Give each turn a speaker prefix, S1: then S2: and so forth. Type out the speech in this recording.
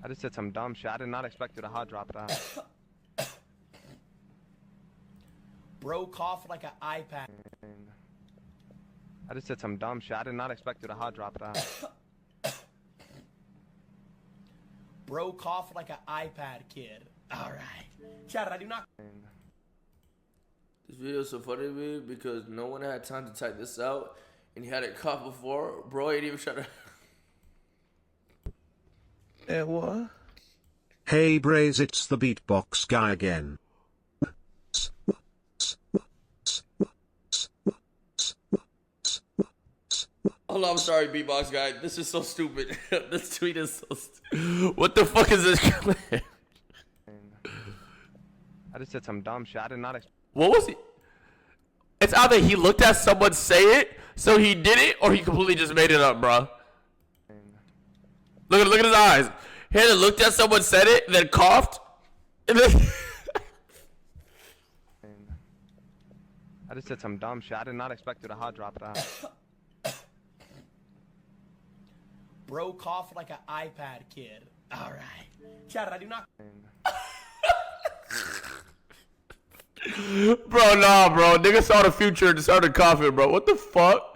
S1: I just said some dumb shit. I did not expect you to hot drop that.
S2: Bro coughed like an iPad.
S1: I just said some dumb shit. I did not expect you to hot drop that.
S2: Bro coughed like an iPad kid. Alright. Chat, I do not.
S3: This video is so funny to me because no one had time to type this out, and he had it caught before. Bro ain't even trying to.
S1: What?
S4: Hey Braze, it's the beatbox guy again.
S3: Oh, I'm sorry, beatbox guy. This is so stupid. This tweet is so stupid. What the fuck is this clip?
S1: I just said some dumb shit. I did not expect.
S3: What was he? It's either he looked at someone say it, so he did it, or he completely just made it up, bro. Look at his eyes. He had looked at someone said it, then coughed, and then.
S1: I just said some dumb shit. I did not expect you to hot drop that.
S2: Bro coughed like an iPad kid. Alright. Chat, I do not.
S3: Bro, nah, bro. Nigga saw the future and started coughing, bro. What the fuck?